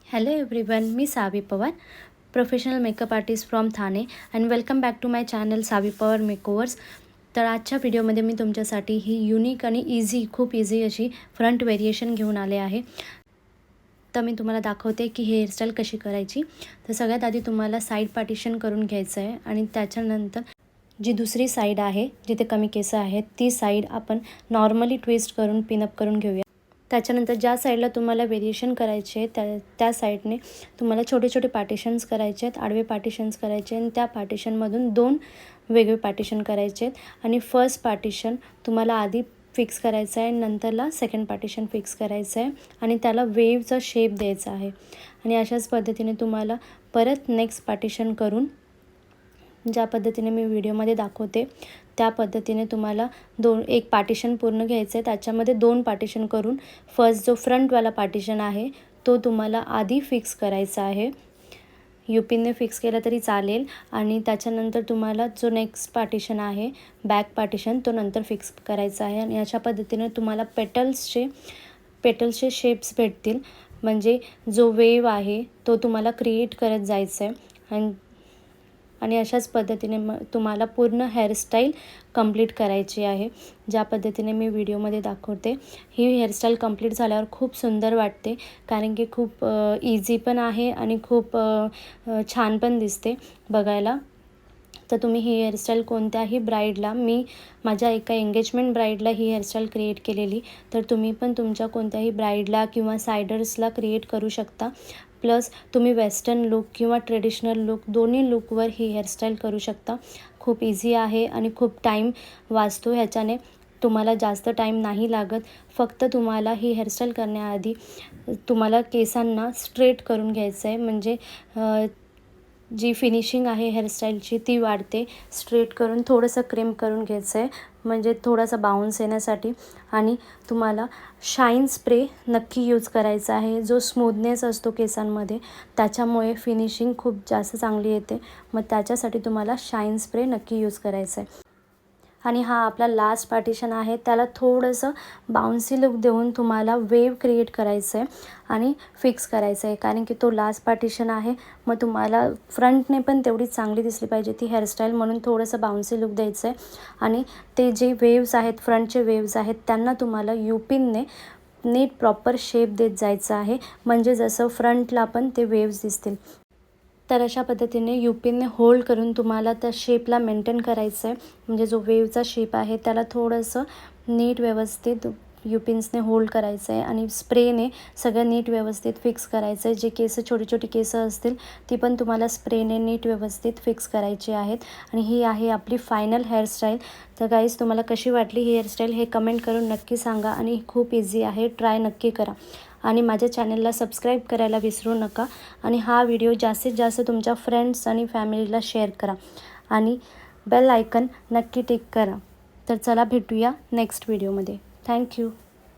Hello everyone, मी Savi Pawar, professional makeup artist from Thane and welcome back to my channel Savi Pawar makeovers. तर आजच्या व्हिडिओमध्ये मी तुमच्यासाठी ही युनिक आणि खूप इझी अशी फ्रंट व्हेरिएशन घेऊन आले आहे. तर मी तुम्हाला दाखवते की हेअरस्टाईल कशी करायची. तर सगळ्यात आधी तुम्हाला साईड पार्टिशन करून घ्यायचं आहे आणि त्याच्यानंतर जी दुसरी साईड आहे जिथे कमी केस आहेत ती साईड आपण नॉर्मली ट्विस्ट करून पिनअप करून घेऊया. त्याच्यानंतर ज्या साईडला तुम्हाला व्हेरिएशन करायचे आहे त्या साईडने तुम्हाला छोटे छोटे पार्टिशन्स करायचे आहेत, आडवे पार्टिशन्स करायचे आणि त्या पार्टिशनमधून 2 वेगळे पार्टिशन करायचे आहेत आणि फर्स्ट पार्टिशन तुम्हाला आधी फिक्स करायचं आहे, नंतरला सेकंड पार्टिशन फिक्स करायचं आहे आणि त्याला वेवचा शेप द्यायचा आहे. आणि अशाच पद्धतीने तुम्हाला परत नेक्स्ट पार्टिशन करून ज्या पद्धतीने मी व्हिडिओमध्ये दाखवते त्या पद्धतीने तुम्हाला एक पार्टिशन पूर्ण घ्यायचं आहे. त्याच्यामध्ये 2 पार्टिशन करून फर्स्ट जो फ्रंटवाला पार्टिशन आहे तो तुम्हाला आधी फिक्स करायचा आहे. युपिनने फिक्स केला तरी चालेल आणि त्याच्यानंतर तुम्हाला जो नेक्स्ट पार्टिशन आहे बॅक पार्टिशन तो नंतर फिक्स करायचा आहे. आणि अशा पद्धतीने तुम्हाला पेटल्सचे शेप्स भेटतील. म्हणजे जो वेव आहे तो तुम्हाला क्रिएट करत जायचं आहे आणि अशाच पद्धतीने तुम्हाला पूर्ण हेअरस्टाईल कंप्लीट करायची आहे. ज्या पद्धतीने मी व्हिडिओमध्ये दाखवते ही हेअरस्टाईल कंप्लीट झाल्यावर खूप सुंदर वाटते, कारण की खूप इझी पण आहे आणि खूप छान पण दिसते बघायला. तर तुम्ही ही हेअरस्टाईल कोणत्याही ब्राईडला, मी माझ्या एका एंगेजमेंट ब्राईडला ही हेअरस्टाईल क्रिएट केलेली, तर तुम्ही पण तुमच्या कोणत्याही ब्राईडला किंवा सायडर्सला क्रिएट करू शकता. प्लस तुम्ही वेस्टर्न लुक किंवा ट्रेडिशनल लुक दोन्ही लुकवर ही हेअरस्टाईल करू शकता. खूप इझी आहे आणि खूप टाईम वाचतो ह्याच्याने. तुम्हाला जास्त टाईम नाही लागत. फक्त तुम्हाला ही हेअरस्टाईल करण्याआधी तुम्हाला केसांना स्ट्रेट करून घ्यायचं आहे, म्हणजे जी फिनिशिंग आहे हेअरस्टाईलची ती वाढते. स्ट्रेट करून थोडंसं क्रिम्प करून घ्यायचं आहे, म्हणजे थोडासा बाउन्स येण्यासाठी. आणि तुम्हाला शाईन स्प्रे नक्की यूज करायचा आहे, जो स्मूथनेस असतो केसांमध्ये त्याच्यामुळे फिनिशिंग खूप जास्त चांगली येते. मग त्याच्यासाठी तुम्हाला शाईन स्प्रे नक्की यूज करायचा आहे. आणि हा आपला लास्ट पार्टिशन आहे, त्याला थोडंसं बाउन्सी लुक देऊन तुम्हाला वेव क्रिएट करायचं आहे आणि फिक्स करायचं आहे, कारण की तो लास्ट पार्टिशन आहे. मग तुम्हाला फ्रंटने पण तेवढी चांगली दिसली पाहिजे ती हेअरस्टाईल, म्हणून थोडंसं बाउन्सी लुक द्यायचं आहे. आणि ते जे वेव्स आहेत, फ्रंटचे वेव्स आहेत, त्यांना तुम्हाला युपिनने नीट प्रॉपर शेप देत जायचं आहे, म्हणजे जसं फ्रंटला पण ते वेव्स दिसतील. तर अशा पद्धतीने युपिनने होल्ड करून तुम्हाला त्या शेपला मेंटेन करायचं आहे. म्हणजे जो वेवचा शेप आहे त्याला थोडंसं नीट व्यवस्थित युपिन्सने होल्ड करायचं आहे आणि स्प्रेने सगळं नीट व्यवस्थित फिक्स करायचं आहे. जे छोटी छोटी केसं असतील ती पण तुम्हाला स्प्रेने नीट व्यवस्थित फिक्स करायची आहेत. आणि ही आहे आपली फायनल हेअरस्टाईल. तर गाईज, तुम्हाला कशी वाटली ही हेअरस्टाईल हे कमेंट करून नक्की सांगा. आणि खूप इझी आहे, ट्राय नक्की करा. आणि माझ्या चॅनलला सबस्क्राईब करायला विसरू नका. आणि हा व्हिडिओ जास्तीत जास्त तुमच्या फ्रेंड्स आणि फॅमिलीला शेअर करा आणि बेल आयकन नक्की टिक करा. तर चला भेटूया नेक्स्ट व्हिडिओमध्ये. थँक्यू.